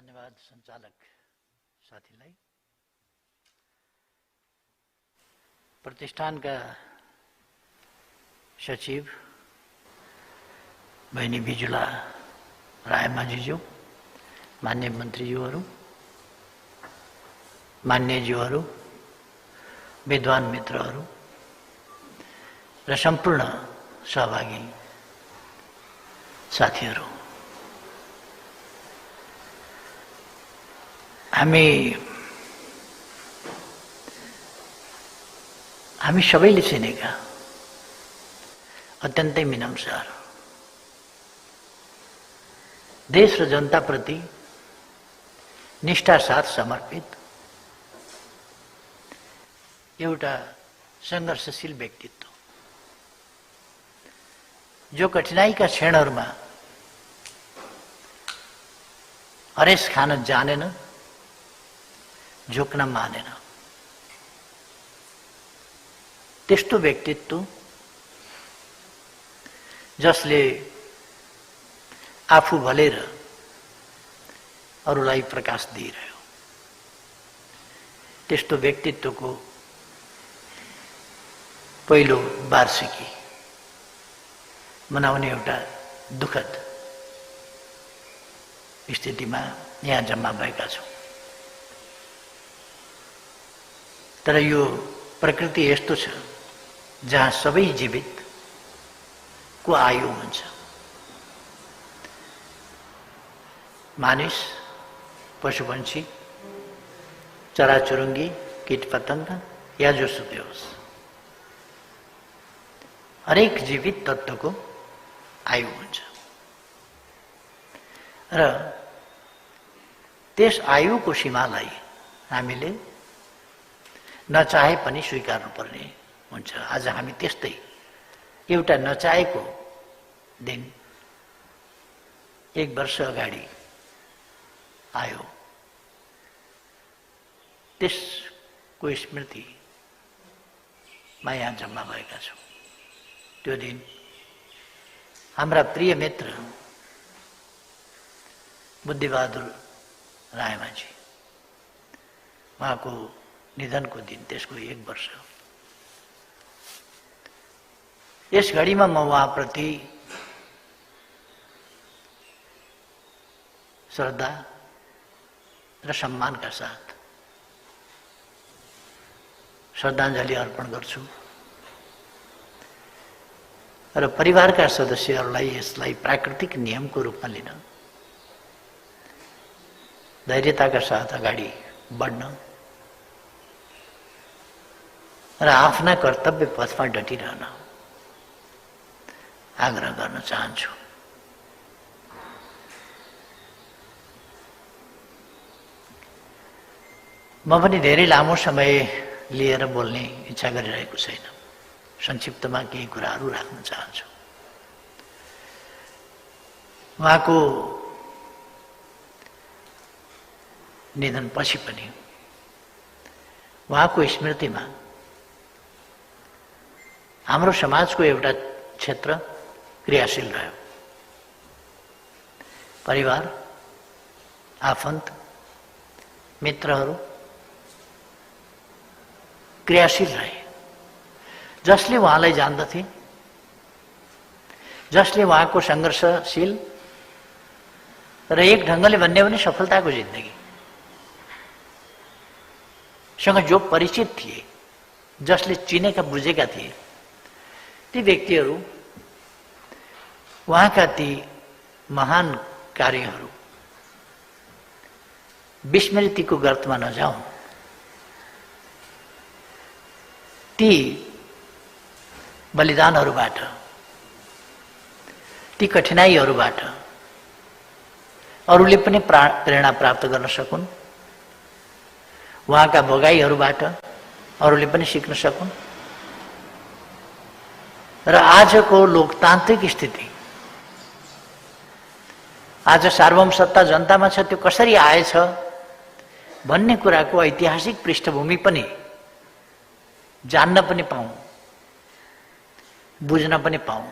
धन्यवाद सञ्चालक साथीलाई, प्रतिष्ठानका सचिव बहिनी बिजुला रायमाझीज्यू, मान्य मन्त्रीज्यूहरू, मान्यज्यूहरू, विद्वान मित्रहरू र सम्पूर्ण सहभागी साथीहरू, हामी सबैले चिनेका अत्यन्तै मिलनसार, देश र जनताप्रति निष्ठा साथ समर्पित एउटा सङ्घर्षशील व्यक्तित्व, जो कठिनाइका क्षणहरूमा हरेस खान जानेन, झुक्न मानेन। त्यस्तो व्यक्तित्व जसले आफू भलेर अरूलाई प्रकाश दिइरह्यो, त्यस्तो व्यक्तित्वको पहिलो वार्षिकी मनाउने एउटा दुःखद स्थितिमा यहाँ जम्मा भएका छौँ। तर यो प्रकृति यस्तो छ जहाँ सबै जीवित को आयु हुन्छ। मानिस, पशुपन्छी, चराचुरुङ्गी, कीट पतंग या जोसुकै होस्, हरेक जीवित तत्त्वको आयु हुन्छ र त्यस आयुको सीमालाई हामीले नचाहे पनि स्वीकार्नुपर्ने हुन्छ। आज हामी त्यस्तै एउटा नचाहेको दिन 1 वर्ष अगाडि आयो, त्यसको स्मृतिमा यहाँ जम्मा भएका छौँ। त्यो दिन हाम्रा प्रिय मित्र बुद्धिबहादुर रायमाझी, उहाँको निधनको दिन, त्यसको 1 वर्ष। यस घडीमा म उहाँप्रति श्रद्धा र सम्मानका साथ श्रद्धाञ्जली अर्पण गर्छु र परिवारका सदस्यहरूलाई यसलाई प्राकृतिक नियमको रूपमा लिन, धैर्यताका साथ अगाडि बढ्न र आफ्ना कर्तव्य पथमा डटिरहन आग्रह गर्न चाहन्छु। म पनि धेरै लामो समय लिएर बोल्ने इच्छा गरिरहेको छैन, संक्षिप्तमा केही कुराहरू राख्न चाहन्छु। उहाँको निधनपछि पनि उहाँको स्मृतिमा हाम्रो समाजको एउटा क्षेत्र क्रियाशील रह्यो। परिवार, आफन्त, मित्रहरू क्रियाशील रहे, जसले उहाँलाई जान्दथे, जसले उहाँको सङ्घर्षशील र एक ढङ्गले भन्ने भने सफलताको जिन्दगी सँग जो परिचित थिए, जसले चिनेका बुझेका थिए, ती व्यक्तिहरू उहाँका ती महान कार्यहरू विस्मृतिको गर्तमा नजाउँ, ती बलिदानहरूबाट, ती कठिनाइहरूबाट अरूले पनि प्रेरणा प्राप्त गर्न सकुन्, उहाँका भोगाइहरूबाट अरूले पनि सिक्न सकुन् र आजको लोकतान्त्रिक स्थिति, आज सार्वभौम सत्ता जनतामा छ, त्यो कसरी आएछ भन्ने कुराको ऐतिहासिक पृष्ठभूमि पनि जान्न पनि पाऊँ, बुझ्न पनि पाऊँ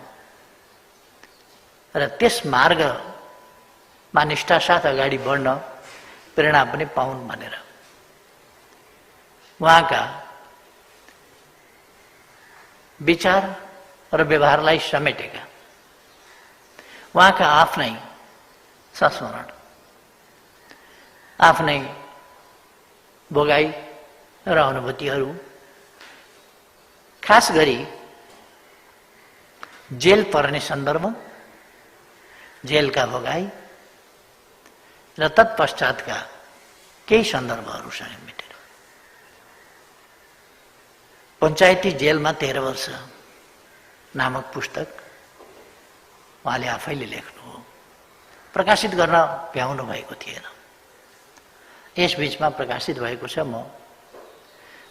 र त्यस मार्गमा निष्ठा साथ अगाडि बढ्न प्रेरणा पनि पाउन् भनेर उहाँका विचार र व्यवहारलाई समेटेका उहाँका आफ्नै संस्मरण, आफ्नै भोगाई र अनुभूतिहरू, खास गरी जेल पर्ने सन्दर्भ, जेलका भोगाई र तत्पश्चातका केही सन्दर्भहरू समेटेर पञ्चायती जेलमा 13 वर्ष नामक पुस्तक उहाँले आफैले लेख्नु हो। प्रकाशित गर्न भ्याउनु भएको थिएन। यस बीचमा प्रकाशित भएको छ। म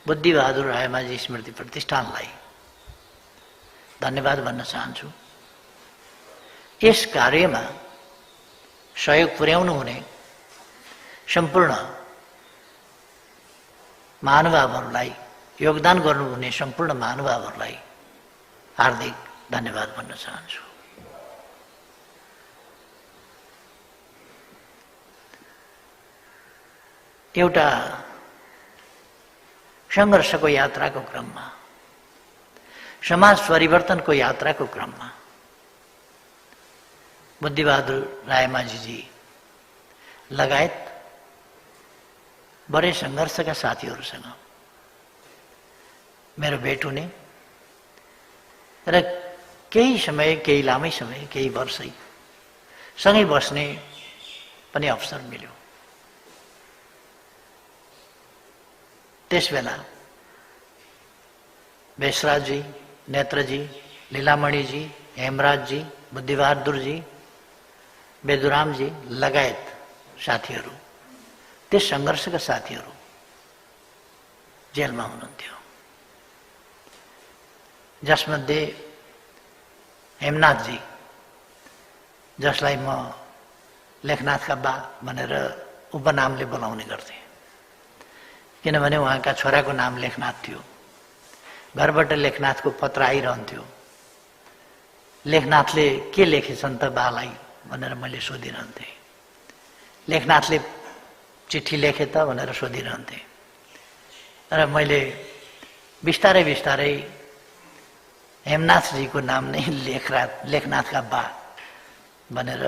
बुद्धिबहादुर रायमाझी स्मृति प्रतिष्ठानलाई धन्यवाद भन्न चाहन्छु। यस कार्यमा सहयोग पुर्याउनु हुने सम्पूर्ण महानुभावहरूलाई, योगदान गर्नुहुने सम्पूर्ण महानुभावहरूलाई हार्दिक धन्यवाद भन्न चाहन्छु। एउटा सङ्घर्षको यात्राको क्रममा, समाज परिवर्तनको यात्राको क्रममा बुद्धिबहादुर रायमाझीजी लगायत बडे सङ्घर्षका साथीहरूसँग मेरो भेट हुने र केही समय, केही लामै समय, केही वर्षै सँगै बस्ने पनि अवसर मिल्यो। त्यसबेला भेषराजजी, नेत्रजी, लीलामणिजी, हेमराजजी, बुद्धिबहादुरजी, बेदुरामजी लगायत साथीहरू, त्यस सङ्घर्षका साथीहरू जेलमा हुनुहुन्थ्यो। जसमध्ये हेमनाथजी, जसलाई म लेखनाथका बा भनेर उपनामले बोलाउने गर्थे, किनभने उहाँका छोराको नाम लेखनाथ थियो। घरबाट लेखनाथको पत्र आइरहन्थ्यो। लेखनाथले के लेखेछन् त बालाई भनेर मैले सोधिरहन्थेँ। लेखनाथले चिठी लेखे त भनेर सोधिरहन्थेँ। र मैले बिस्तारै बिस्तारै हेमनाथजीको नाम नै लेखनाथका बा भनेर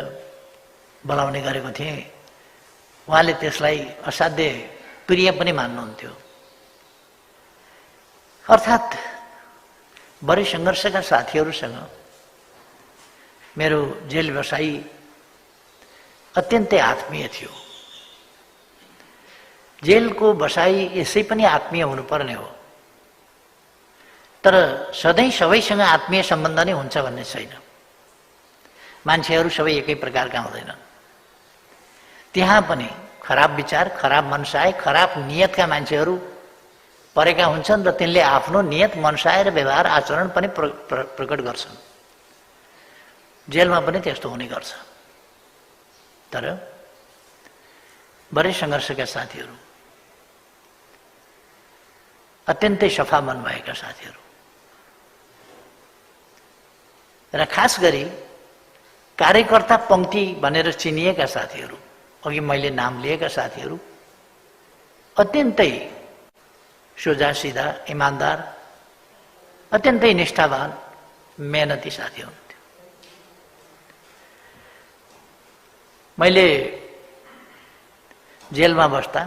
बोलाउने गरेको थिएँ। उहाँले त्यसलाई असाध्य प्रिय पनि मान्नुहुन्थ्यो। अर्थात् बढी सङ्घर्षका साथीहरूसँग मेरो जेल बसाई अत्यन्तै आत्मीय थियो। जेलको बसाई यसै पनि आत्मीय हुनुपर्ने हो, तर सधैँ सबैसँग आत्मीय सम्बन्ध नै हुन्छ भन्ने छैन। मान्छेहरू सबै एकै प्रकारका हुँदैनन्। त्यहाँ पनि खराब विचार, खराब मनसाय, खराब नियतका मान्छेहरू परेका हुन्छन् र तिनले आफ्नो नियत, मनसाय र व्यवहार, आचरण पनि प्रकट गर्छन्। जेलमा पनि त्यस्तो हुने गर्छ। तर बडे सङ्घर्षका साथीहरू, अत्यन्तै सफा मन भएका साथीहरू र खास गरी कार्यकर्ता पङ्क्ति भनेर चिनिएका साथीहरू, अघि मैले नाम लिएका साथीहरू अत्यन्तै सोझा सिधा, इमान्दार, अत्यन्तै निष्ठावान, मेहनती साथी हुनुहुन्थ्यो। मैले जेलमा बस्दा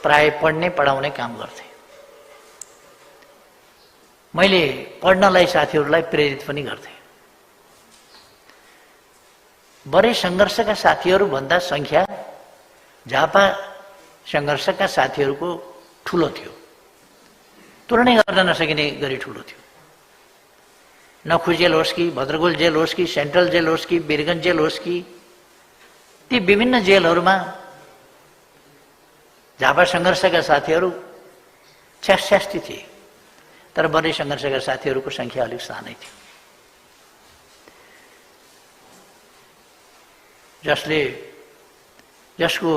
प्राय पढ्ने पढाउने काम गर्थेँ। मैले पढ्नलाई साथीहरूलाई प्रेरित पनि गर्थेँ। बडे सङ्घर्षका साथीहरू भन्दा सङ्ख्या झापा सङ्घर्षका साथीहरूको ठुलो थियो। तुलनै गर्न नसकिने गरी ठुलो थियो। नखु जेल होस् कि, भद्रगोल जेल होस् कि, सेन्ट्रल जेल होस् कि, वीरगञ्ज जेल होस् कि, ती विभिन्न जेलहरूमा झापा सङ्घर्षका साथीहरू 66 थिए। तर बडे सङ्घर्षका साथीहरूको सङ्ख्या अलिक सानै थियो। जसको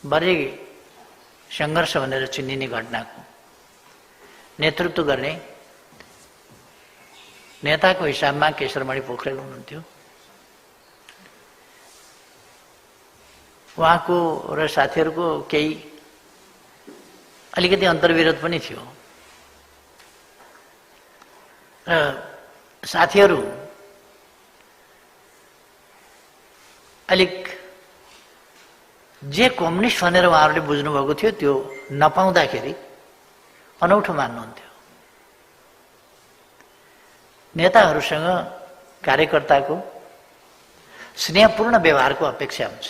बडे सङ्घर्ष भनेर चिनिने घटनाको नेतृत्व गर्ने नेताको हिसाबमा केशरमणि पोखरेल हुनुहुन्थ्यो। उहाँको र साथीहरूको केही अलिकति अन्तर्विरोध पनि थियो र साथीहरू अलिक जे कम्युनिस्ट भनेर उहाँहरूले बुझ्नुभएको थियो त्यो नपाउँदाखेरि अनौठो मान्नुहुन्थ्यो। नेताहरूसँग कार्यकर्ताको स्नेहपूर्ण व्यवहारको अपेक्षा हुन्छ,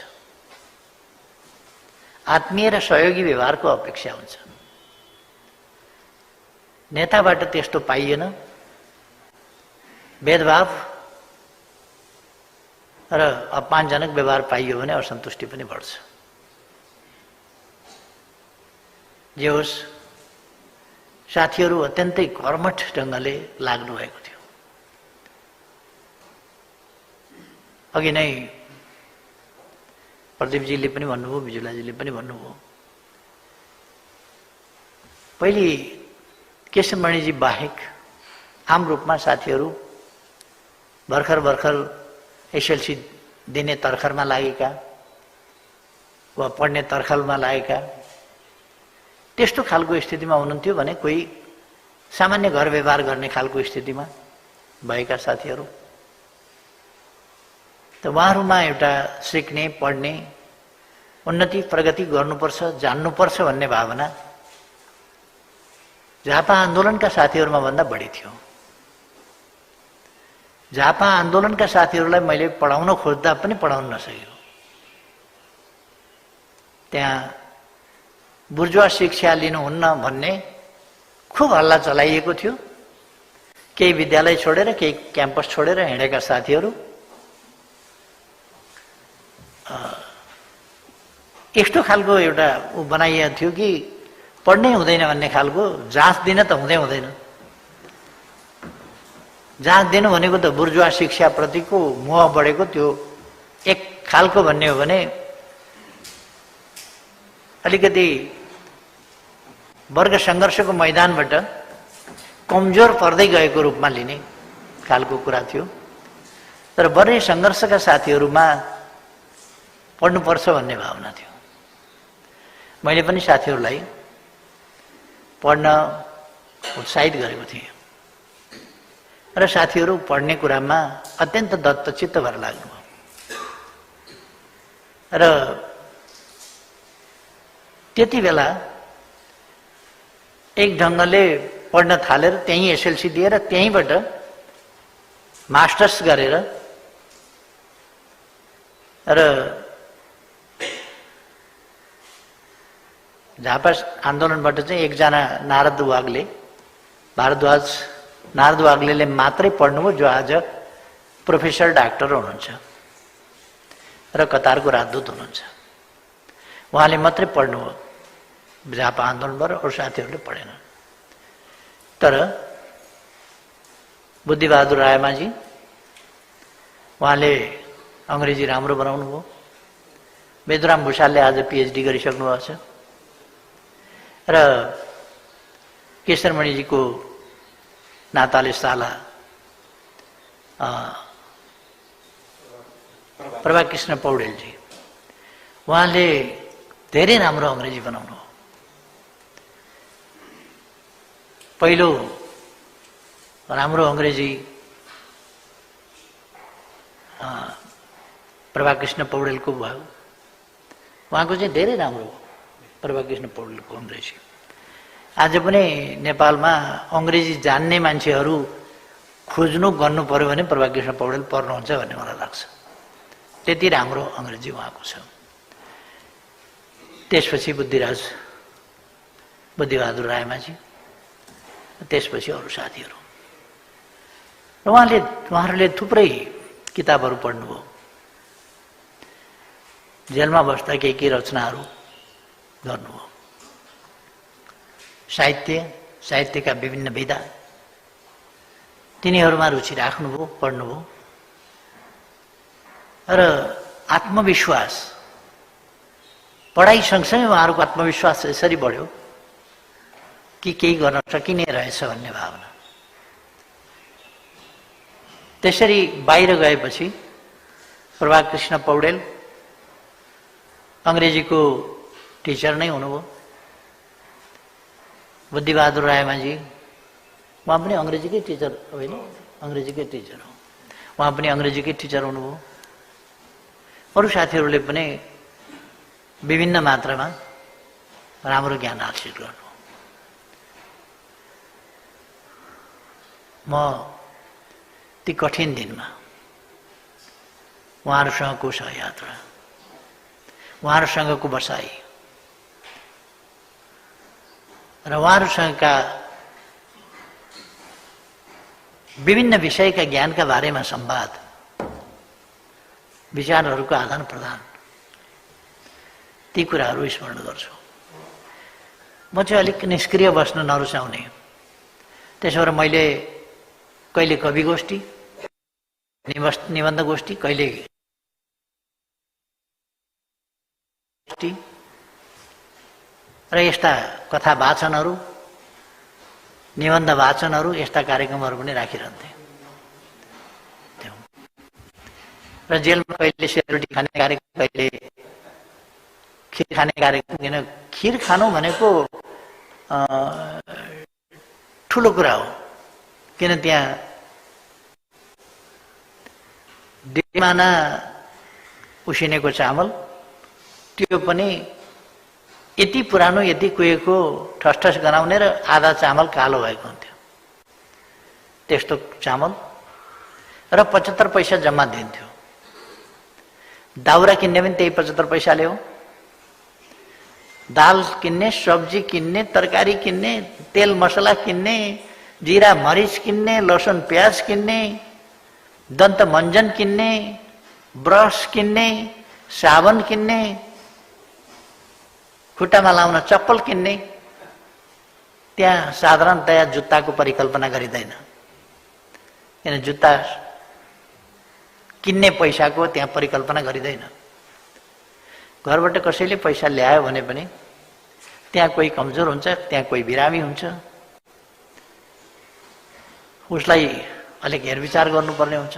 आत्मीय र सहयोगी व्यवहारको अपेक्षा हुन्छ। नेताबाट त्यस्तो पाइएन। भेदभाव र अपमानजनक व्यवहार पाइयो भने असन्तुष्टि पनि बढ्छ। जे होस्, साथीहरू अत्यन्तै कर्मठ ढङ्गले लाग्नु भएको थियो। अघि नै प्रदीपजीले पनि भन्नुभयो, बिजुलाजीले पनि भन्नुभयो, पहिले केशवमणिजी बाहेक आम रूपमा साथीहरू भर्खर एसएलसी दिने तर्खरमा लागेका वा पढ्ने तर्खरमा लागेका त्यस्तो खालको स्थितिमा हुनुहुन्थ्यो भने कोही सामान्य घर व्यवहार गर्ने खालको स्थितिमा भएका साथीहरू त उहाँहरूमा एउटा सिक्ने, पढ्ने, उन्नति प्रगति गर्नुपर्छ, जान्नुपर्छ भन्ने भावना झापा आन्दोलनका साथीहरूमा भन्दा बढी थियो। झापा आन्दोलनका साथीहरूलाई मैले पढाउन खोज्दा पनि पढाउन नसकेको। त्यहाँ बुर्जुवा शिक्षा लिनुहुन्न भन्ने खुब हल्ला चलाइएको थियो। केही विद्यालय छोडेर, केही क्याम्पस छोडेर हिँडेका साथीहरू यस्तो खालको एउटा बनाइएको थियो कि पढ्नै हुँदैन भन्ने खालको, जाँच दिन त हुँदैन। जाँच दिनु भनेको त बुर्जुवा शिक्षाप्रतिको मोह बढेको त्यो एक खालको भन्ने हो भने अलिकति वर्ग सङ्घर्षको मैदानबाट कमजोर पर्दै गएको रूपमा लिने खालको कुरा थियो। तर वर्ग सङ्घर्षका साथीहरूमा पढ्नुपर्छ भन्ने भावना थियो। मैले पनि साथीहरूलाई पढ्न उत्साहित गरेको थिएँ र साथीहरू पढ्ने कुरामा अत्यन्त दत्तचित्त भएर लाग्नुभयो। र त्यति बेला एक ढङ्गले पढ्न थालेर त्यहीँ एसएलसी दिएर त्यहीँबाट मास्टर्स गरेर र झापा आन्दोलनबाट चाहिँ एकजना नारद वाग्लेले मात्रै पढ्नुभयो, जो आज प्रोफेसर डाक्टर हुनुहुन्छ र कतारको राजदूत हुनुहुन्छ। उहाँले मात्रै पढ्नुभयो झापा आन्दोलनबाट, अरू साथीहरूले पढेन। तर बुद्धिबहादुर रायमाझी, उहाँले अङ्ग्रेजी राम्रो बनाउनुभयो। वेदुराम भुषालले आज पिएचडी गरिसक्नु भएको छ र केशरमणिजीको नाताले साला प्रभाकृष्ण पौडेलजी, उहाँले धेरै राम्रो अङ्ग्रेजी बनाउनु हो। पहिलो राम्रो अङ्ग्रेजी प्रभाकृष्ण पौडेलको भयो। उहाँको चाहिँ धेरै राम्रो हो प्रभाकृष्ण पौडेलको अङ्ग्रेजी। आज पनि नेपालमा अङ्ग्रेजी जान्ने मान्छेहरू खोज्नु गर्नु पर्यो भने प्रभाकृष्ण पौडेल पर्नुहुन्छ भन्ने मलाई लाग्छ। त्यति राम्रो अङ्ग्रेजी उहाँको छ। त्यसपछि बुद्धिबहादुर रायमाझी, त्यसपछि अरू साथीहरू र उहाँहरूले थुप्रै किताबहरू पढ्नुभयो। जेलमा बस्दा केही रचनाहरू गर्नुभयो। साहित्यका विभिन्न विधा तिनीहरूमा रुचि राख्नुभयो, पढ्नुभयो र आत्मविश्वास, पढाइ सँगसँगै उहाँहरूको आत्मविश्वास यसरी बढ्यो कि केही गर्न सकिने रहेछ भन्ने भावना। त्यसरी बाहिर गएपछि प्रभाकृष्ण पौडेल अङ्ग्रेजीको टिचर नै हुनुभयो। बुद्धिबहादुर रायमाझी उहाँ पनि अङ्ग्रेजीकै टिचर होइन, अङ्ग्रेजीकै टिचर हो, उहाँ पनि अङ्ग्रेजीकै टिचर हुनुभयो। अरू साथीहरूले पनि विभिन्न मात्रामा राम्रो ज्ञान हासिल गर्नु। म ती कठिन दिनमा उहाँहरूसँगको सहयात्रा, उहाँहरूसँगको बसाई र उहाँहरूसँगका विभिन्न विषयका ज्ञानका बारेमा संवाद, विचारहरूको आदान प्रदान, ती कुराहरू स्मरण गर्छु। म चाहिँ अलिक निष्क्रिय बस्न नरुचाउने। त्यसो भएर मैले कहिले कवि गोष्ठी, निबन्ध गोष्ठी, कहिले र यस्ता कथा वाचनहरू, निबन्ध वाचनहरू, यस्ता कार्यक्रमहरू पनि राखिरहन्थे। र जेलमा कहिले सेलरोटी खाने कार्यक्रम, कहिले खिर खाने कार्यक्रम। किन खिर खानु भनेको ठुलो कुरा हो, किन त्यहाँ डेढमाना उसिनेको चामल, त्यो पनि यति पुरानो, यति कुहेको, ठसठस गनाउने र आधा चामल कालो भएको हुन्थ्यो। त्यस्तो चामल र 75 पैसा जम्मा दिन्थ्यो। दाउरा किन्ने पनि त्यही 75 पैसाले हो। दाल किन्ने, सब्जी किन्ने, तरकारी किन्ने, तेल मसला किन्ने, जिरा मरिच किन्ने, लसुन प्याज किन्ने, दन्त मञ्जन किन्ने, ब्रस किन्ने, साबन किन्ने, खुट्टामा लाउन चप्पल किन्ने। त्यहाँ साधारणतया जुत्ताको परिकल्पना गरिँदैन, किन जुत्ता किन्ने पैसाको त्यहाँ परिकल्पना गरिँदैन। घरबाट कसैले पैसा ल्यायो भने पनि त्यहाँ कोही कमजोर हुन्छ, त्यहाँ कोही बिरामी हुन्छ, उसलाई अलिक हेरविचार गर्नुपर्ने हुन्छ।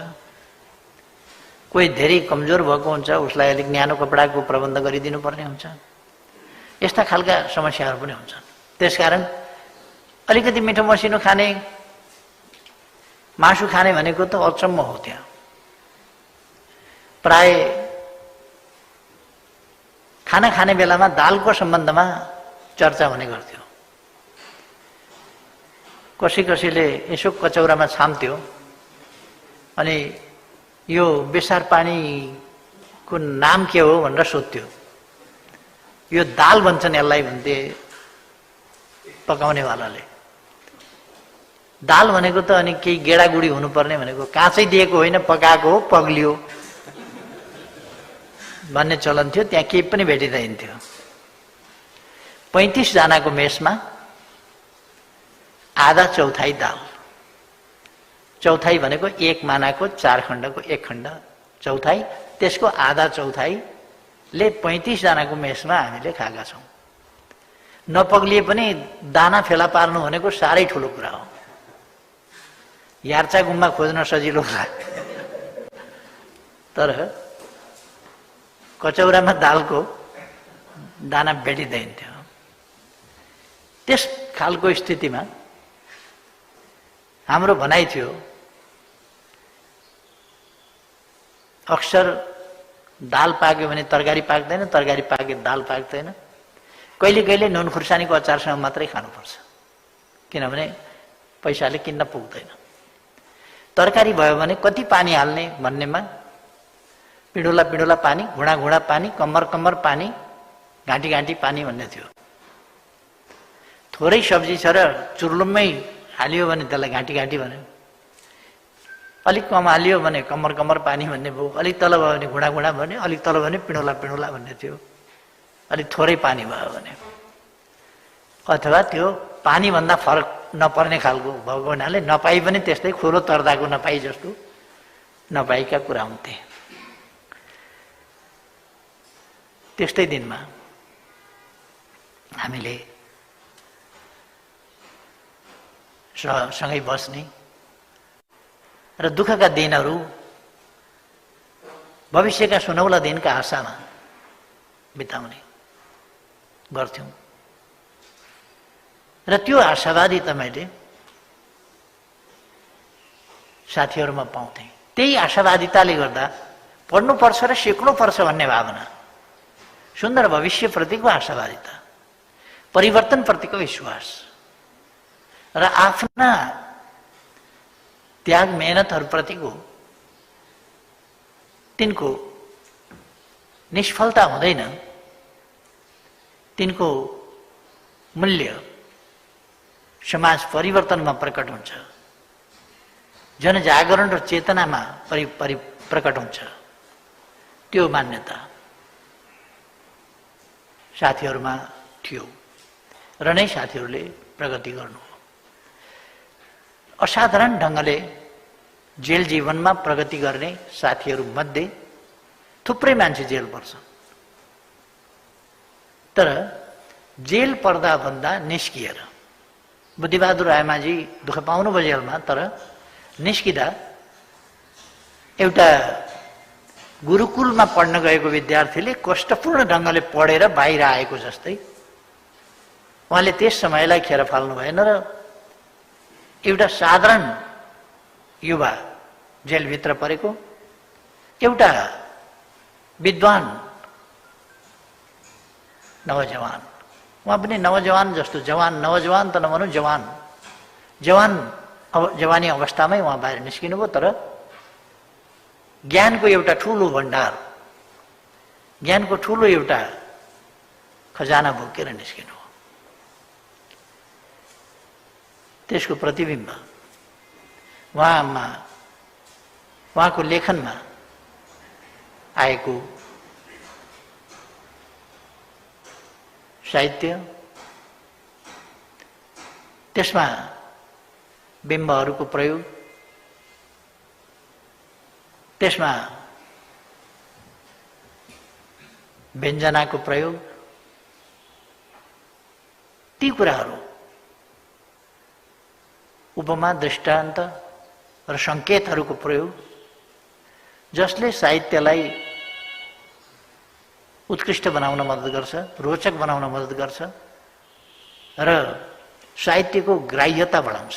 कोही धेरै कमजोर भएको हुन्छ, उसलाई अलिक न्यानो कपडाको प्रबन्ध गरिदिनु पर्ने हुन्छ। यस्ता खालका समस्याहरू पनि हुन्छन्। त्यसकारण अलिकति मिठो मसिनो खाने, मासु खाने भनेको त अचम्म हो। त्यहाँ प्राय खाना खाने बेलामा दालको सम्बन्धमा चर्चा हुने गर्थ्यो। कसैले यसो कचौरामा छाम्थ्यो अनि यो बेसार पानीको नाम के हो भनेर सोध्थ्यो। यो दाल भन्छन् यसलाई भन्थे पकाउनेवालाले। दाल भनेको त अनि केही गेडागुडी हुनुपर्ने भनेको, काँचै दिएको होइन, पकाएको हो, पग्लियो भन्ने चलन थियो। त्यहाँ केही पनि भेटिँदैन थियो। 35 जनाको मेसमा आधा चौथाइ दाल। चौथाइ भनेको 1 मानाको 4 खण्डको 1 खण्ड चौथाइ, त्यसको आधा चौथाइले 35 जनाको मेसमा हामीले खाएका छौँ। नपग्लिए पनि दाना फेला पार्नु भनेको साह्रै ठुलो कुरा हो। यार्चा गुम्बा खोज्न सजिलो कुरा, तर कचौरामा दालको दाना भेटिँदैन थियो। त्यस खालको स्थितिमा हाम्रो भनाइ थियो, अक्सर दाल पाक्यो भने तरकारी पाक्दैन, तरकारी पाक्यो दाल पाक्दैन। कहिले कहिले नुन खुर्सानीको अचारसँग मात्रै खानुपर्छ, किनभने पैसाले किन्न पुग्दैन। तरकारी भयो भने कति पानी हाल्ने भन्नेमा पिडुला पिडुला पानी, घुँडा घुँडा पानी, कम्मर कम्मर पानी, घाँटी घाँटी पानी भन्ने थियो। थोरै सब्जी छ र चुर्लुम्मै हालियो भने त्यसलाई घाँटी घाँटी भन्यो। अलिक कम हालियो भने कम्मर कम्मर पानी भन्ने भयो। अलिक तल भयो भने घुँडा घुँडा भन्यो। अलिक तल भने पिडुला पिडुला भन्ने थियो। अलिक थोरै पानी भयो भने, अथवा त्यो पानीभन्दा फरक नपर्ने खालको भएको हुनाले नपाई पनि त्यस्तै खोलो तर्दाको नपाई जस्तो नपाएका कुरा हुन्थे। त्यस्तै दिनमा हामीले सँगै बस्ने र दुःखका दिनहरू, भविष्यका सुनौला दिनका आशामा बिताउने गर्थ्यौँ। र त्यो आशावादिता मैले साथीहरूमा पाउँथेँ। त्यही आशावादिताले गर्दा पढ्नुपर्छ र सिक्नुपर्छ भन्ने भावना, सुन्दर भविष्यप्रतिको आशावादिता, परिवर्तनप्रतिको विश्वास र आफ्ना त्याग मेहनतहरूप्रतिको तिनको निष्फलता हुँदैन, तिनको मूल्य समाज परिवर्तनमा प्रकट हुन्छ, जनजागरण र चेतनामा प्रकट हुन्छ। त्यो मान्यता साथीहरूमा थियो र नै साथीहरूले प्रगति गर्नु हो। असाधारण ढङ्गले जेल जीवनमा प्रगति गर्ने साथीहरू मध्ये थुप्रै मान्छे जेल पर्छन्, तर जेल पर्दा भन्दा निस्किएर बुद्धिबहादुर रायमाझी दुःख पाउनुभयो जेलमा, तर निस्किँदा एउटा गुरुकुलमा पढ्न गएको विद्यार्थीले कष्टपूर्ण ढङ्गले पढेर बाहिर आएको जस्तै उहाँले त्यस समयलाई खेर फाल्नु भएन र एउटा साधारण युवा जेलभित्र परेको एउटा विद्वान नवजवान, उहाँ पनि नवजवान जस्तो, जवान नवजवान त नभनौँ, जवानी अवस्थामै उहाँ बाहिर निस्किनु भयो, तर ज्ञानको एउटा ठुलो भण्डार, ज्ञानको ठुलो एउटा खजाना बोकेर निस्किनु हो। त्यसको प्रतिबिम्ब उहाँको लेखनमा आएको साहित्य, त्यसमा बिम्बहरूको प्रयोग, त्यसमा व्यञ्जनाको प्रयोग, ती कुराहरू उपमा, दृष्टान्त र सङ्केतहरूको प्रयोग, जसले साहित्यलाई उत्कृष्ट बनाउन मद्दत गर्छ, रोचक बनाउन मद्दत गर्छ र साहित्यको ग्राह्यता बढाउँछ,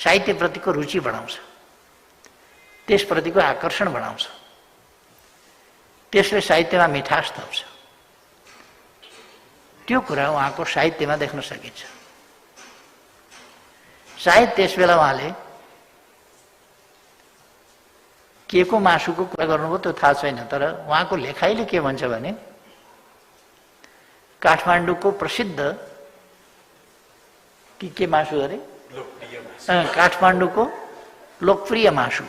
साहित्यप्रतिको रुचि बढाउँछ, त्यसप्रतिको आकर्षण बढाउँछ, त्यसले साहित्यमा मिठास थप्छ। त्यो कुरा उहाँको साहित्यमा देख्न सकिन्छ। सायद त्यसबेला उहाँले के को मासुको कुरा गर्नुभयो त्यो थाहा छैन, तर उहाँको लेखाइले के भन्छ भने काठमाडौँको प्रसिद्ध के मासु अरे, काठमाडौँको लोकप्रिय मासु,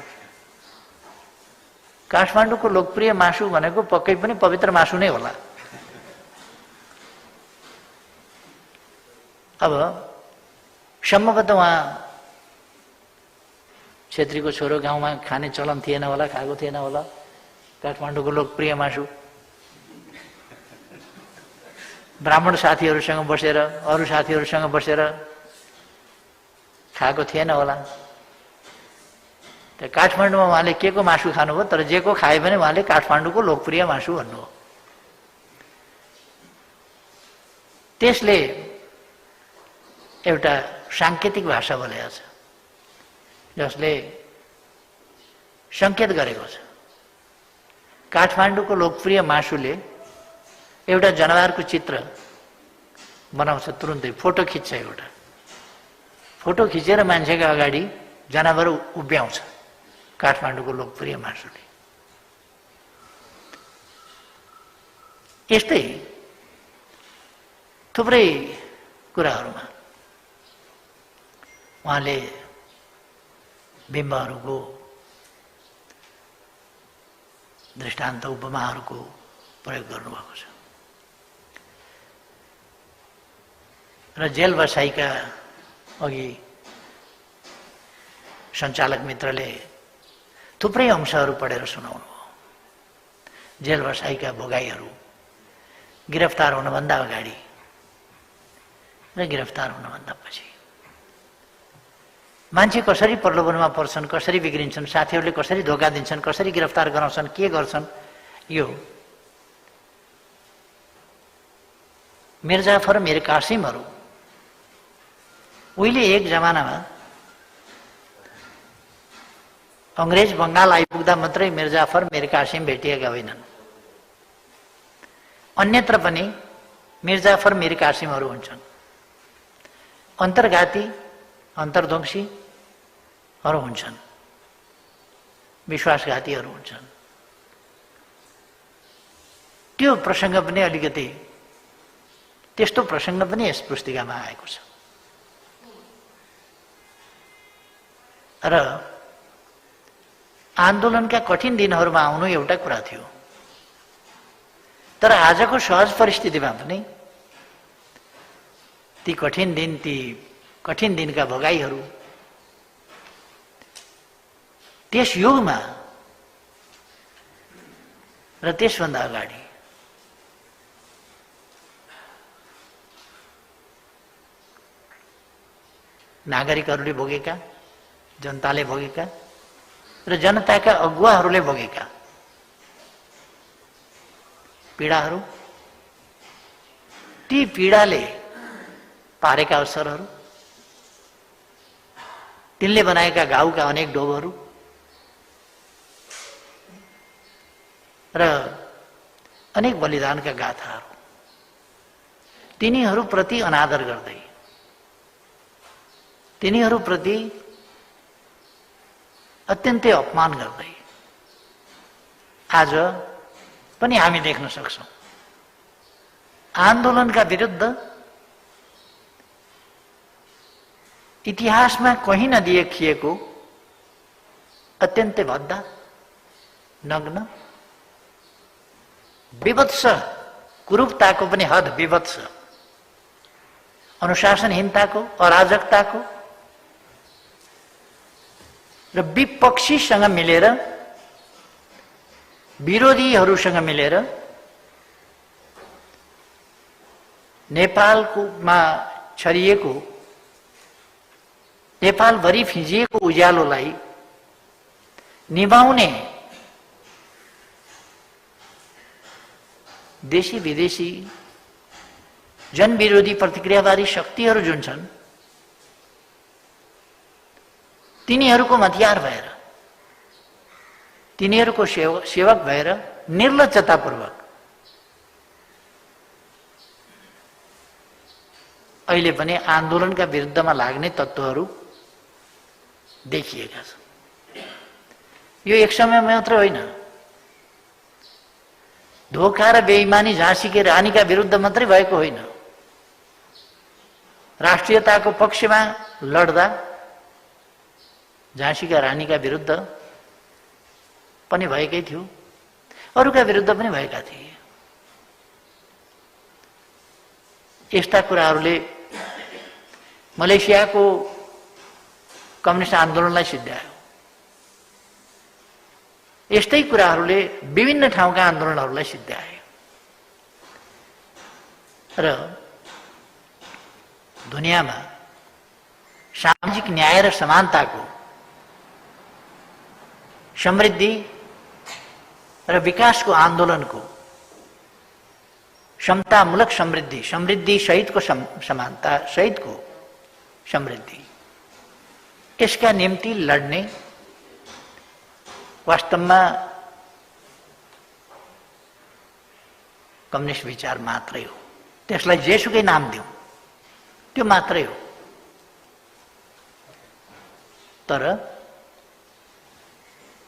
काठमाडौँको लोकप्रिय मासु भनेको पक्कै पनि पवित्र मासु नै होला। अब सम्भवतः उहाँ छेत्रीको छोरो, गाउँमा खाने चलन थिएन होला, खाएको थिएन होला काठमाडौँको लोकप्रिय मासु। ब्राह्मण साथीहरूसँग बसेर, अरू साथीहरूसँग बसेर खाएको थिएन होला। त काठमाडौँमा उहाँले के को मासु खानुभयो, तर जे को खाए भने उहाँले काठमाडौँको लोकप्रिय मासु भन्नुभयो। त्यसले एउटा साङ्केतिक भाषा बोलेको छ, जसले सङ्केत गरेको छ। काठमाडौँको लोकप्रिय मासुले एउटा जनावरको चित्र बनाउँछ, तुरुन्तै फोटो खिच्छ, एउटा फोटो खिचेर मान्छेको अगाडि जनावर उभ्याउँछ काठमाडौँको लोकप्रिय मासुले। यस्तै थुप्रै कुराहरूमा उहाँले बिम्बहरूको, दृष्टान्त, उपमाहरूको प्रयोग गर्नुभएको छ। र जेल बसाइका अघि सञ्चालक मित्रले थुप्रै अंशहरू पढेर सुनाउनु हो। जेल बसाइका भोगाईहरू गिरफ्तार हुनुभन्दा अगाडि र गिरफ्तार हुनुभन्दा पछि मान्छे कसरी प्रलोभनमा पर्छन्, कसरी बिग्रिन्छन्, साथीहरूले कसरी धोका दिन्छन्, कसरी गिरफ्तार गराउँछन्, के गर्छन्, यो मिर्जाफर मीर कासिमहरू उहिले एक जमानामा अंग्रेज बंगाल आइपुग्दा मात्रै मिर्जाफर मीर कासिम भेटिएका होइनन्। अन्यत्र पनि मिर्जाफर मीर कासिमहरू हुन्छन्। अन्तर्घाती अन्तर्ध्वंसीहरू हुन्छन्, विश्वासघातीहरू हुन्छन्। त्यो प्रसङ्ग पनि अलिकति त्यस्तो प्रसङ्ग पनि यस पुस्तिकामा आएको छ। र आन्दोलनका कठिन दिनहरूमा आउनु एउटा कुरा थियो, तर आजको सहज परिस्थितिमा पनि ती कठिन दिनका भोगाईहरू त्यस युगमा र त्यसभन्दा अगाडि नागरिकहरूले भोगेका, जनताले भोगेका र जनताका अगुवाहरूले भोगेका पीडाहरू, ती पीडाले पारेका अवसरहरू, तिनले बनाएका घाउका अनेक डोबहरू र अनेक बलिदानका गाथाहरू, तिनीहरूप्रति अनादर गर्दै, तिनीहरूप्रति अत्यन्तै अपमान गर्दै आज पनि हामी देख्न सक्छौं आन्दोलनका विरुद्ध इतिहासमा कहीँ नदेखिएको अत्यन्तै भद्दा, नग्न, विभत्स कुरूपताको पनि हद विभत्स, अनुशासनहीनताको, अराजकताको र विपक्षीसँग मिलेर, विरोधीहरूसँग मिलेर नेपालमा छरिएको, नेपालभरि फिँजिएको उज्यालोलाई निभाउने देशी विदेशी जनविरोधी प्रतिक्रियावादी शक्तिहरू जुन छन्, तिनीहरूको हतियार भएर, तिनीहरूको सेवक भएर निर्लज्जतापूर्वक अहिले पनि आन्दोलनका विरुद्धमा लाग्ने तत्त्वहरू देखिएका छन्। यो एक समयमा मात्र होइन, धोखा र बेइमानी झाँसीकी रानीका विरुद्ध मात्रै भएको होइन, राष्ट्रियताको पक्षमा लड्दा झाँसीका रानीका विरुद्ध पनि भएकै थियो, अरूका विरुद्ध पनि भएका थिए। यस्ता कुराहरूले मलेसियाको कम्युनिस्ट आन्दोलनलाई सिद्ध्यायो। यस्तै कुराहरूले विभिन्न ठाउँका आन्दोलनहरूलाई सिद्ध्याए र दुनियाँमा सामाजिक न्याय र समानताको, समृद्धि र विकासको आन्दोलनको, समतामूलक समृद्धि, समृद्धि सहितको समानता सहितको समृद्धि, यसका निम्ति लड्ने वास्तवमा कम्युनिस्ट विचार मात्रै हो। त्यसलाई जेसुकै नाम दिउँ, त्यो मात्रै हो। तर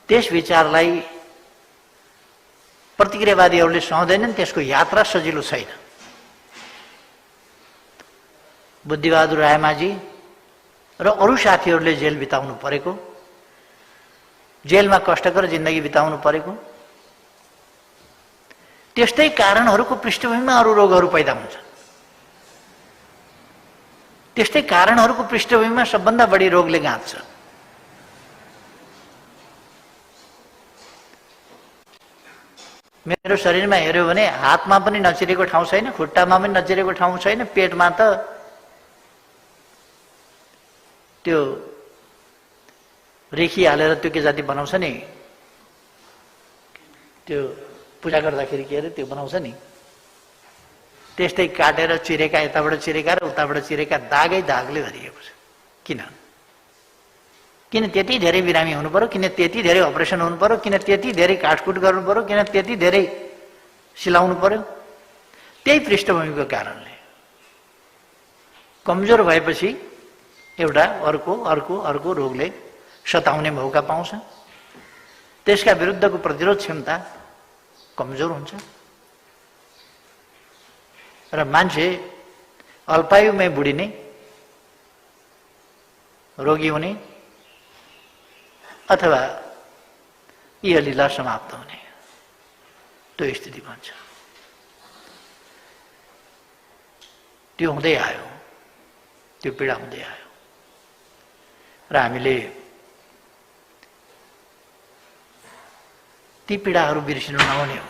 त्यस विचारलाई प्रतिक्रियावादीहरूले सहँदैनन्, त्यसको यात्रा सजिलो छैन। बुद्धिबहादुर रायमाझी र अरू साथीहरूले जेल बिताउनु परेको, जेलमा कष्टकर जिन्दगी बिताउनु परेको, त्यस्तै कारणहरूको पृष्ठभूमिमा अरू रोगहरू पैदा हुन्छन्। त्यस्तै कारणहरूको पृष्ठभूमिमा सबभन्दा बढी रोगले गाँच्छ। मेरो शरीरमा हेर्यो भने हातमा पनि नचिरेको ठाउँ छैन, खुट्टामा पनि नचिरेको ठाउँ छैन, पेटमा त त्यो रेखी हालेर त्यो के जाति बनाउँछ नि, त्यो पूजा गर्दाखेरि के अरे त्यो बनाउँछ नि, त्यस्तै काटेर चिरेका, यताबाट चिरेका र उताबाट चिरेका दागै दागले भरिएको छ। किन त्यति धेरै बिरामी हुनु पर्यो, किन त्यति धेरै अपरेसन हुनु पर्यो, किन त्यति धेरै काटकुट गर्नु पर्यो, किन त्यति धेरै सिलाउनु पर्यो? त्यही पृष्ठभूमिको कारणले कमजोर भएपछि एउटा अर्को अर्को अर्को रोगले सताउने मौका पाउँछ। त्यसका विरुद्धको प्रतिरोध क्षमता कमजोर हुन्छ र मान्छे अल्पायुमै बुढिने, रोगी हुने अथवा इहलीला समाप्त हुने त्यो स्थिति बन्छ। त्यो हुँदै आयो, त्यो पीडा हुँदै आयो र हामीले ती पीडाहरू बिर्सिनु नहुने हो।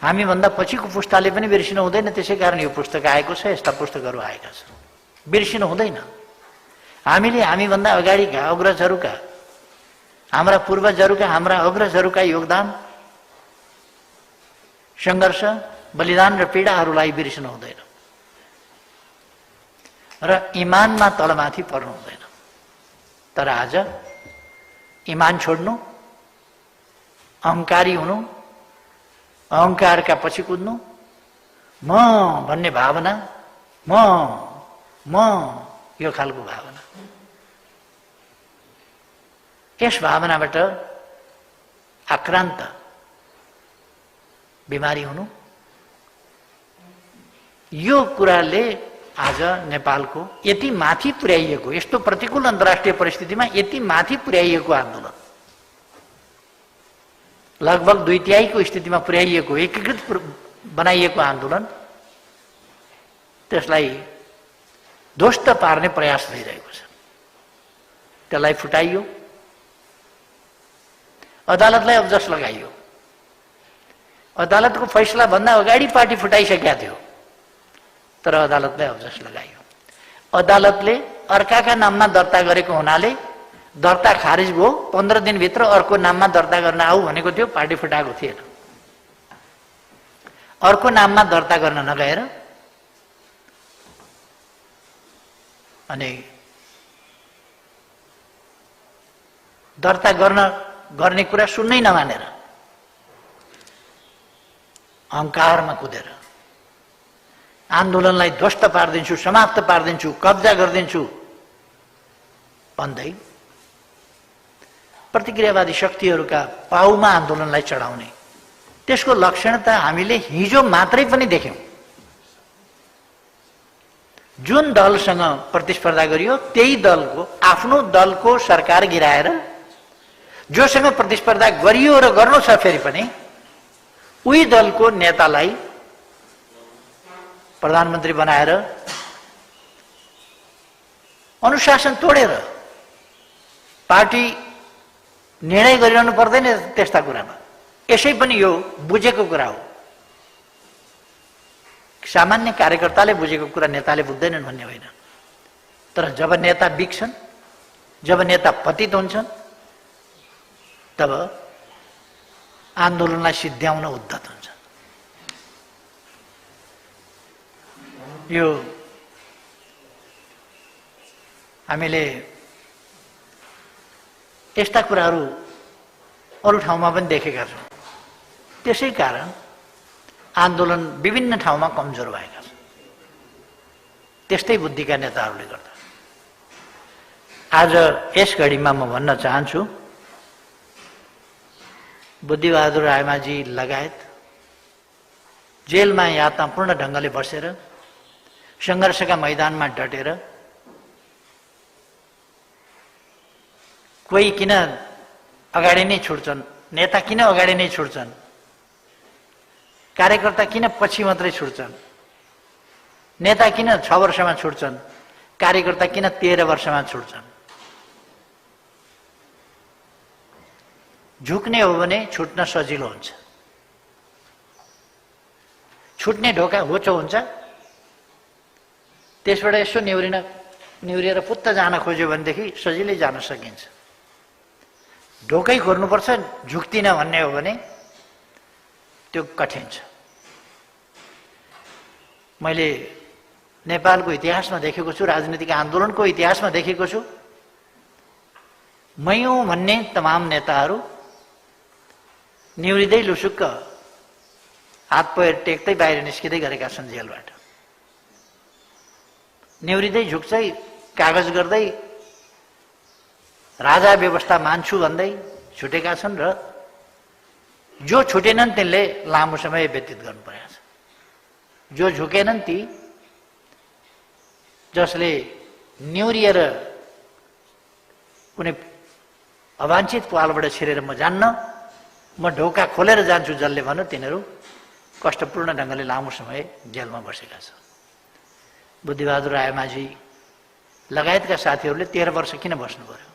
हामीभन्दा पछिको पुस्ताले पनि बिर्सिनु हुँदैन, त्यसै कारण यो पुस्तक आएको छ, यस्ता पुस्तकहरू आएका छन्। बिर्सिनु हुँदैन। हामीले हामीभन्दा अगाडिका अग्रजहरूका, हाम्रा पूर्वजहरूका, हाम्रा अग्रजहरूका योगदान, सङ्घर्ष, बलिदान र पीडाहरूलाई बिर्सिनु हुँदैन र इमानमा तलमाथि पर्नु हुँदैन। तर आज इमान छोड्नु, अहङ्कारी हुनु, अहङ्कारका पछि कुद्नु, म भन्ने भावना, म यो खालको भावना, यस भावनाबाट आक्रान्त बिमारी हुनु, यो कुराले आज नेपालको यति माथि पुर्याइएको, यस्तो प्रतिकूल अन्तर्राष्ट्रिय परिस्थितिमा यति माथि पुर्याइएको आन्दोलन, लगभग 2/3 स्थितिमा पुर्याइएको, एकीकृत बनाइएको आन्दोलन, त्यसलाई ध्वस्त पार्ने प्रयास भइरहेको छ। त्यसलाई फुटाइयो, अदालतलाई अब्जस लगाइयो। अदालतको फैसला भन्दा अगाडि पार्टी फुटाइसकेका थियो, तर अदालतलाई अब्जस लगाइयो। अदालतले अर्काका नाममा दर्ता गरेको हुनाले दर्ता खारिज भयो। 15 दिनभित्र अर्को नाममा दर्ता गर्न आऊ भनेको थियो, पार्टी फुटाएको थिएन। अर्को नाममा दर्ता गर्न नगएर अनि दर्ता गर्ने कुरा सुन्नै नमानेर अहङ्कारमा कुदेर आन्दोलनलाई ध्वस्त पारिदिन्छु, समाप्त पारिदिन्छु, कब्जा गरिदिन्छु भन्दै प्रतिक्रियावादी शक्तिहरूका पाउमा आन्दोलनलाई चढाउने, त्यसको लक्षण त हामीले हिजो मात्रै पनि देख्यौं। जुन दलसँग प्रतिस्पर्धा गरियो त्यही दलको, आफ्नो दलको सरकार गिराएर जोसँग प्रतिस्पर्धा गरियो र गर्नु छ फेरि पनि उही दलको नेतालाई प्रधानमन्त्री बनाएर अनुशासन तोडेर पार्टी निर्णय गरिरहनु पर्दैन त्यस्ता कुरामा। यसै पनि यो बुझेको कुरा हो। सामान्य कार्यकर्ताले बुझेको कुरा नेताले बुझ्दैनन् भन्ने होइन। तर जब नेता बिग्छन्, जब नेता पतित हुन्छन्, तब आन्दोलनलाई सिद्ध्याउन उद्धत हुन्छ। यो हामीले यस्ता कुराहरू अरू ठाउँमा पनि देखेका छौँ। त्यसै कारण आन्दोलन विभिन्न ठाउँमा कमजोर भएका छन्, त्यस्तै बुद्धिका नेताहरूले गर्दा। आज यस घडीमा म भन्न चाहन्छु, बुद्धिबहादुर रायमाझी लगायत जेलमा यातनापूर्ण ढङ्गले बसेर सङ्घर्षका मैदानमा डटेर कोही किन अगाडि नै छुट्छन्, नेता किन अगाडि नै छुट्छन्, कार्यकर्ता किन पछि मात्रै छुट्छन्, नेता किन 6 वर्षमा छुट्छन्, कार्यकर्ता किन 13 वर्षमा छुट्छन्। झुक्ने हो भने छुट्न सजिलो हुन्छ, छुट्ने ढोका होचो हुन्छ, त्यसबाट यसो निहुरेर पुत्त जान खोज्यो भनेदेखि सजिलै जान सकिन्छ। ढोकै खोर्नुपर्छ झुक्दिन भन्ने हो भने त्यो कठिन छ। मैले नेपालको इतिहासमा देखेको छु, राजनीतिक आन्दोलनको इतिहासमा देखेको छु, मै हुँ भन्ने तमाम नेताहरू निहुरिँदै लुसुक्क हात पैर टेक्दै बाहिर निस्किँदै गरेका छन् जेलबाट। निहुरिँदै झुक्दै कागज गर्दै राजा व्यवस्था मान्छु भन्दै छुटेका छन् र जो छुटेनन् तिनले लामो समय व्यतीत गर्नु परेको छ। जो झुकेनन् ती, जसले निहुरिएर कुनै अवाञ्छित पालबाट छिरेर म जान्न, म ढोका खोलेर जान्छु जसले भन्यो, तिनीहरू कष्टपूर्ण ढङ्गले लामो समय जेलमा बसेका छन्। बुद्धिबहादुर रायमाझी लगायतका साथीहरूले 13 वर्ष किन बस्नु पर्यो?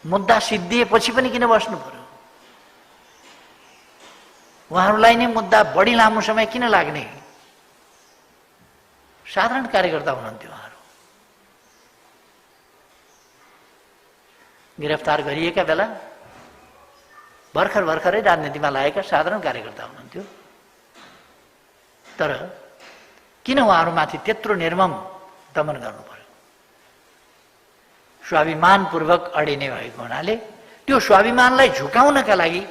मुद्दा सिद्धिएपछि पनि किन बस्नु पर्यो? उहाँहरूलाई नै मुद्दा बढी लामो समय किन लाग्ने? साधारण कार्यकर्ता हुनुहुन्थ्यो उहाँहरू। गिरफ्तार गरिएका बेला भर्खरै राजनीतिमा लागेका साधारण कार्यकर्ता हुनुहुन्थ्यो। तर किन उहाँहरूमाथि त्यत्रो निर्मम दमन गर्नु पर्यो? स्वाभिमानपूर्वक अडिने भएको हुनाले त्यो स्वाभिमानलाई झुकाउनका लागि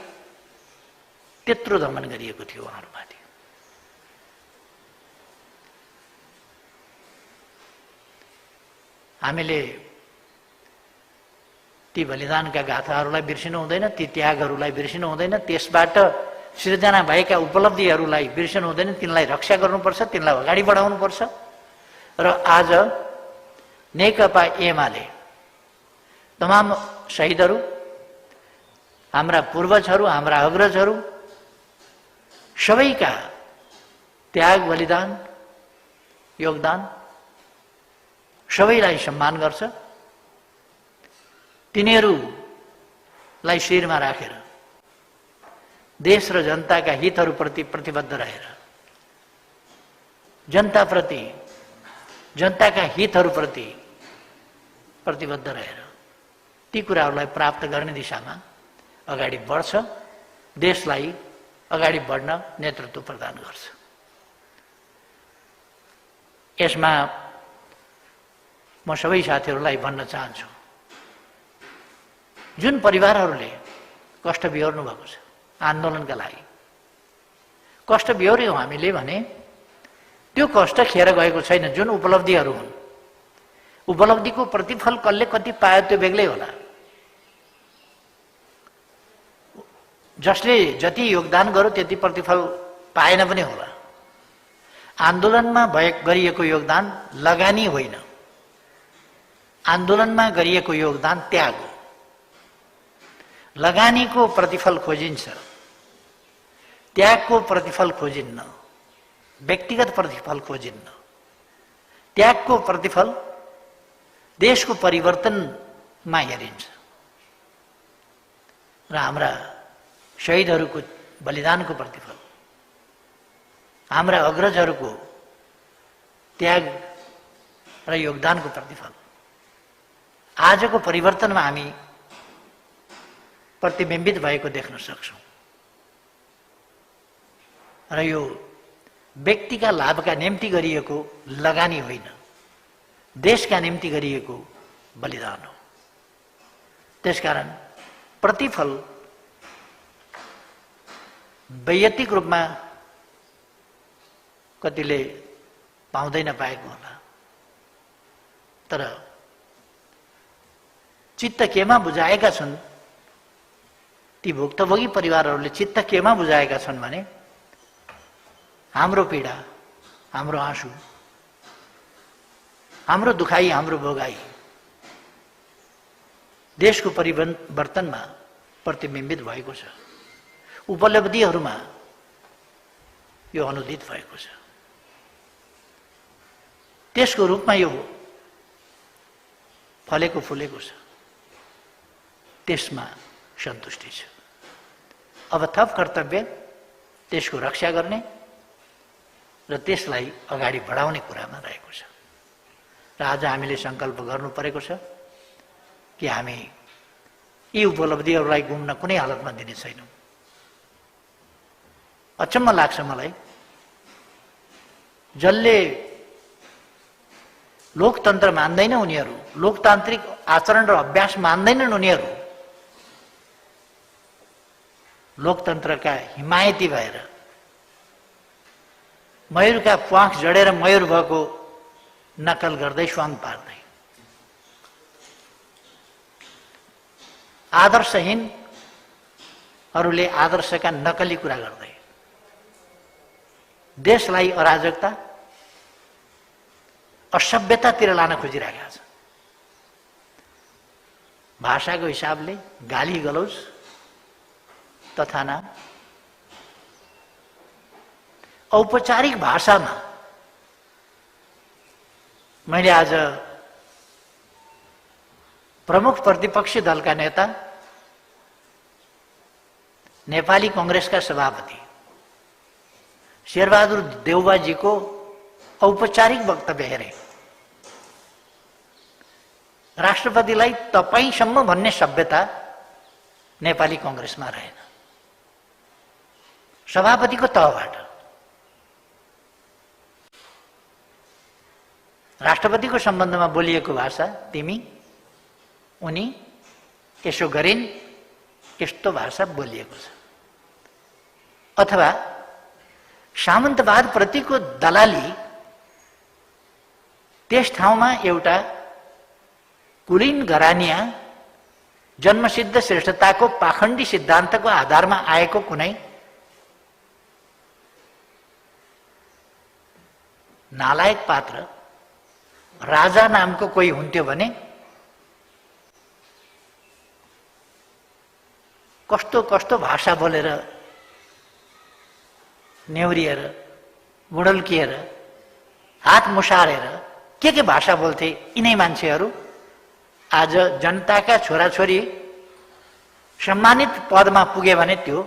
त्यत्रो दमन गरिएको थियो उहाँहरूमाथि। हामीले ती बलिदानका गाथाहरूलाई बिर्सिनु हुँदैन, ती त्यागहरूलाई बिर्सिनु हुँदैन, त्यसबाट सृजना भएका उपलब्धिहरूलाई बिर्सिनु हुँदैन। तिनलाई रक्षा गर्नुपर्छ, तिनलाई अगाडि बढाउनुपर्छ। र आज नेकपा एमाले तमाम शहीदहरू, हाम्रा पूर्वजहरू, हाम्रा अग्रजहरू सबैका त्याग, बलिदान, योगदान सबैलाई सम्मान गर्छ। तिनीहरूलाई शिरमा राखेर देश र जनताका हितहरूप्रति प्रतिबद्ध रहेर, जनताप्रति, जनताका हितहरूप्रति प्रतिबद्ध रहेर ती कुराहरूलाई प्राप्त गर्ने दिशामा अगाडि बढ्छ, देशलाई अगाडि बढ्न नेतृत्व प्रदान गर्छ। यसमा म सबै साथीहरूलाई भन्न चाहन्छु, जुन परिवारहरूले कष्ट बिहोर्नु भएको छ आन्दोलनका लागि, कष्ट बिहोर्यौँ हामीले भने त्यो कष्ट खेर गएको छैन। जुन उपलब्धिहरू हुन्, उपलब्धिको प्रतिफल कसले कति पायो त्यो बेग्लै होला। जसले जति योगदान गर्यो त्यति प्रतिफल पाएन पनि होला। आन्दोलनमा गरिएको योगदान लगानी होइन, आन्दोलनमा गरिएको योगदान त्याग हो। लगानीको प्रतिफल खोजिन्छ, त्यागको प्रतिफल खोजिन्न, व्यक्तिगत प्रतिफल खोजिन्न। त्यागको प्रतिफल देशको परिवर्तनमा हेरिन्छ र हाम्रा शहीदहरूको बलिदानको प्रतिफल, हाम्रा अग्रजहरूको त्याग र योगदानको प्रतिफल आजको परिवर्तनमा हामी प्रतिबिम्बित भएको देख्न सक्छौँ। र यो व्यक्तिका लाभका निम्ति गरिएको लगानी होइन, देशका निम्ति गरिएको बलिदान हो। त्यसकारण प्रतिफल वैयक्तिक रूपमा कतिले पाउँदै नपाएको होला, तर चित्त केमा बुझाएका छन् ती भुक्तभोगी परिवारहरूले? चित्त केमा बुझाएका छन् भने हाम्रो पीडा, हाम्रो आँसु, हाम्रो दुखाइ, हाम्रो भोगाई देशको परिवर्तनमा प्रतिबिम्बित भएको छ। उपलब्धिहरूमा यो अनुदित भएको छ। त्यसको रूपमा यो फलेको फुलेको छ। त्यसमा सन्तुष्टि छ। अब थप कर्तव्य त्यसको रक्षा गर्ने र त्यसलाई अगाडि बढाउने कुरामा रहेको छ। र आज हामीले सङ्कल्प गर्नु परेको छ कि हामी यी उपलब्धिहरूलाई गुम्न कुनै हालतमा दिने छैनौँ। अचम्म लाग्छ मलाई, जसले लोकतन्त्र मान्दैन उनीहरू, लोकतान्त्रिक आचरण र अभ्यास मान्दैनन् उनीहरू, लोकतन्त्रका हिमायती भएर मयूरका प्वाख जडेर मयूर भएको नकल गर्दै स्वाङ पार्दै, आदर्शहीनहरूले आदर्शका नकली कुरा गर्दै देशलाई अराजकता असभ्यतातिर लान खोजिरहेका छन्। भाषाको हिसाबले गाली गलौज तथा नाम, औपचारिक भाषामा मैले आज प्रमुख प्रतिपक्षी दलका नेता नेपाली कांग्रेसका सभापति शेरबहादुर देउवाजीको औपचारिक वक्तव्य हेरे। राष्ट्रपतिलाई तपाईसम्म भन्ने सभ्यता नेपाली कांग्रेसमा रहेन। सभापतिको तहबाट राष्ट्रपतिको सम्बन्धमा बोलिएको भाषा तिमी उनी यसो गरिन् यस्तो भाषा बोलिएको छ। अथवा सामन्तवाद प्रतिको दलाली त्यस ठाउँमा एउटा कुलीन घरानिया जन्मसिद्ध श्रेष्ठताको पाखण्डी सिद्धान्तको आधारमा आएको कुनै नालायक पात्र राजा नामको कोही हुन्थ्यो भने कस्तो कस्तो भाषा बोलेर नेउरिएर गुडल्किएर हात मुसारेर के भाषा बोल्थे यिनै मान्छेहरू आज जनताका छोराछोरी सम्मानित पदमा पुगे भने त्यो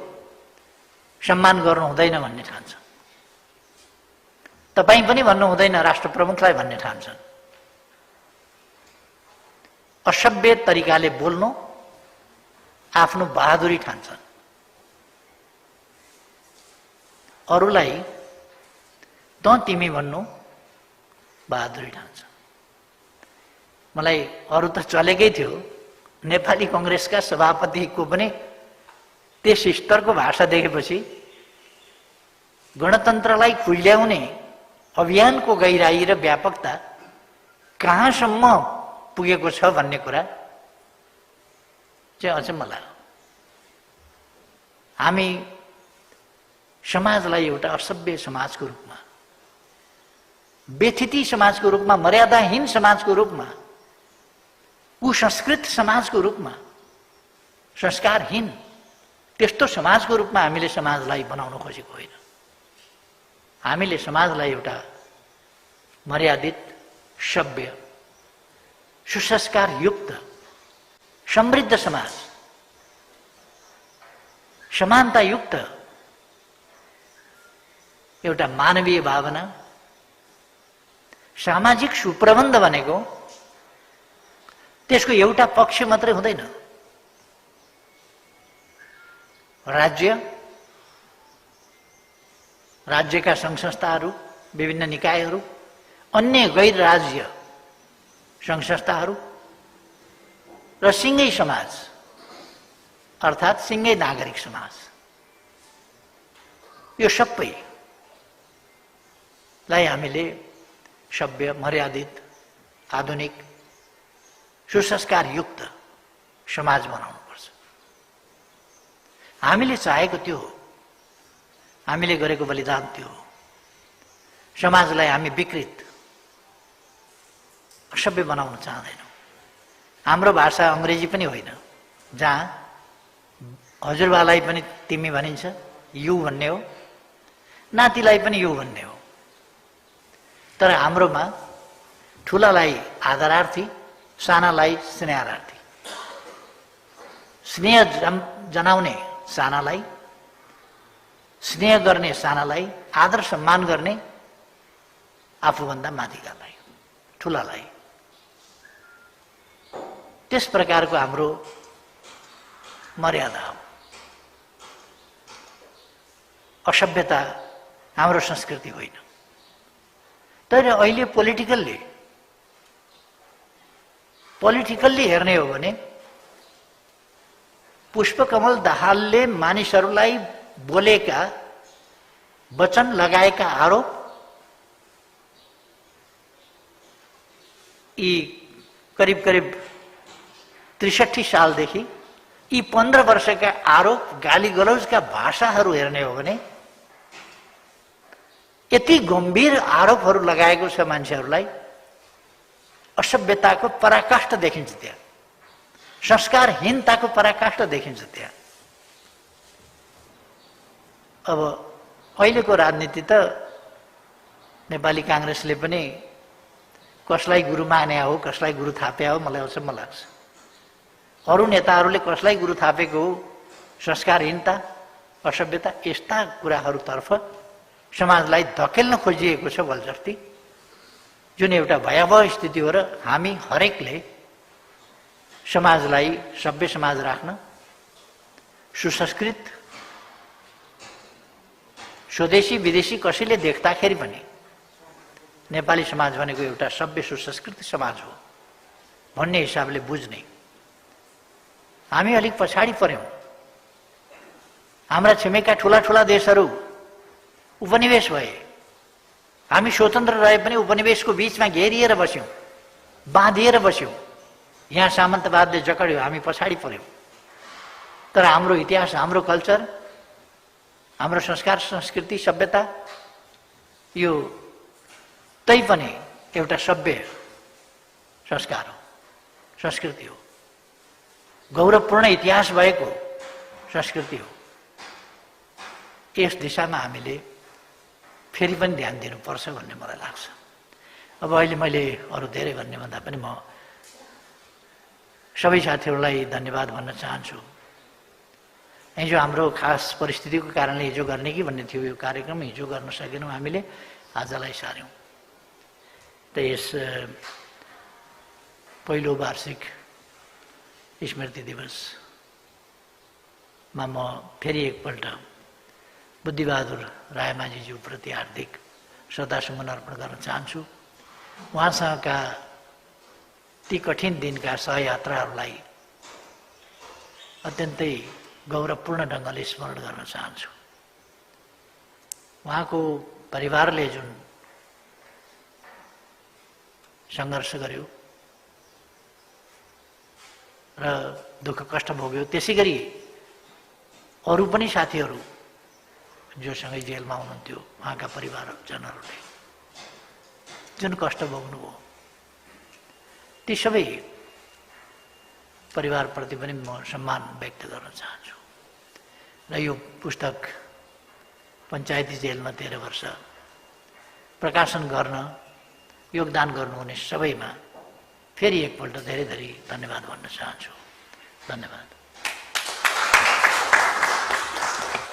सम्मान गर्नु हुँदैन भन्ने ठान्छ। तपाईं पनि भन्नु हुँदैन राष्ट्र प्रमुखलाई भन्ने ठान्छन्। असभ्य तरिकाले बोल्नु आफ्नो बहादुरी ठान्छन्। अरूलाई त तिमी भन्नु बहादुरी ठान्छ। मलाई अरू त चलेकै थियो, नेपाली कांग्रेसका सभापतिको पनि त्यस स्तरको भाषा देखेपछि गणतन्त्रलाई खुइल्याउने अभियानको गहिराई र व्यापकता कहाँसम्म पुगेको छ भन्ने कुरा चाहिँ अचम्म लाग्यो। हामी समाजलाई एउटा असभ्य समाजको रूपमा, व्यथिति समाजको रूपमा, मर्यादाहीन समाजको रूपमा, कुसंस्कृत समाजको रूपमा, संस्कारहीन त्यस्तो समाजको रूपमा हामीले समाजलाई बनाउन खोजेको होइन। हामीले समाजलाई एउटा मर्यादित, सभ्य, सुसंस्कारयुक्त, समृद्ध समाज, समानतायुक्त एउटा मानवीय भावना, सामाजिक सुप्रबन्ध भनेको त्यसको एउटा पक्ष मात्रै हुँदैन। राज्यका सङ्घ संस्थाहरू, विभिन्न निकायहरू, अन्य गैर राज्य सङ्घ संस्थाहरू र सिङ्गै समाज अर्थात् सिङ्गै नागरिक समाज, यो सबैलाई हामीले सभ्य, मर्यादित, आधुनिक, सुसंस्कारयुक्त समाज बनाउनुपर्छ। हामीले चाहेको त्यो हो, हामीले गरेको बलिदान त्यो हो। समाजलाई हामी विकृत, असभ्य बनाउन चाहदैनौँ। हाम्रो भाषा अङ्ग्रेजी पनि होइन, जहाँ हजुरबालाई पनि तिमी भनिन्छ, यु भन्ने हो, नातिलाई पनि यु भन्ने हो। तर हाम्रोमा ठुलालाई आदरार्थी, सानालाई स्नेहार्थी, स्नेह जनाउने सानालाई, स्नेह गर्ने सानालाई, आदर सम्मान गर्ने आफूभन्दा माथिकालाई, ठुलालाई। त्यस प्रकारको हाम्रो मर्यादा हो। असभ्यता हाम्रो संस्कृति होइन। तर अहिले पोलिटिकल्ली हेर्ने हो भने पुष्पकमल दाहालले मानिसहरूलाई बोलेका वचन लगाएका आरोप यी करिब करिब 63 सालदेखि यी 15 वर्षका आरोप गाली गलौजका भाषाहरू हेर्ने हो भने यति गम्भीर आरोपहरू लगाएको छ मान्छेहरूलाई, असभ्यताको पराकाष्ठ देखिन्छ त्यहाँ, संस्कारहीनताको पराकाष्ठ देखिन्छ त्यहाँ। अब अहिलेको राजनीति त नेपाली कांग्रेसले पनि कसलाई गुरु माने हो, कसलाई गुरु थाप्या हो, मलाई अचम्म लाग्छ। अरू नेताहरूले कसलाई गुरु थापेको हो, संस्कारहीनता, असभ्यता, यस्ता कुराहरूतर्फ समाजलाई धकेल्न खोजिएको छ बलजफ्ती, जुन एउटा भयावह स्थिति हो। र हामी हरेकले समाजलाई सभ्य समाज राख्न, सुसंस्कृत, स्वदेशी विदेशी कसैले देख्दाखेरि पनि नेपाली समाज भनेको एउटा सभ्य सुसंस्कृत समाज हो भन्ने हिसाबले बुझ्ने। हामी अलिक पछाडि पर्यौं। हाम्रा छिमेका ठूला ठूला देशहरू उपनिवेश भए, हामी स्वतन्त्र रहे पनि उपनिवेशको बीचमा घेरिएर बस्यौं, बाँधिएर बस्यौं। यहाँ सामन्तवादले जकड्यो, हामी पछाडि पर्यौं। तर हाम्रो इतिहास, हाम्रो कल्चर, हाम्रो संस्कार, संस्कृति, सभ्यता यो तै पनि एउटा सभ्य संस्कार हो, संस्कृति हो, गौरवपूर्ण इतिहास भएको संस्कृति हो। यस दिशामा हामीले फेरि पनि ध्यान दिनुपर्छ भन्ने मलाई लाग्छ। अब अहिले मैले अरू धेरै भन्ने भन्दा पनि म सबै साथीहरूलाई धन्यवाद भन्न चाहन्छु। हिजो हाम्रो खास परिस्थितिको कारणले हिजो गर्ने कि भन्ने थियो यो कार्यक्रम, हिजो गर्न सकेनौँ हामीले, आजलाई सार्यौँ। त यस पहिलो वार्षिक स्मृति दिवसमा म फेरि एकपल्ट बुद्धिबहादुर रायमाझीज्यूप्रति हार्दिक श्रद्धासुमन अर्पण गर्न चाहन्छु। उहाँसँगका ती कठिन दिनका सहयात्राहरूलाई अत्यन्तै गौरवपूर्ण ढङ्गले स्मरण गर्न चाहन्छु। उहाँको परिवारले जुन सङ्घर्ष गर्यो र दुःख कष्ट भोग्यो, त्यसै गरी अरू पनि साथीहरू जोसँगै जेलमा हुनुहुन्थ्यो, उहाँका परिवारजनहरूले जुन कष्ट भोग्नुभयो, ती सबै परिवारप्रति पनि म सम्मान व्यक्त गर्न चाहन्छु। र यो पुस्तक पञ्चायती जेलमा 13 वर्ष प्रकाशन गर्न योगदान गर्नुहुने सबैमा फेरि एकपल्ट धेरै धेरै धन्यवाद भन्न चाहन्छु। धन्यवाद।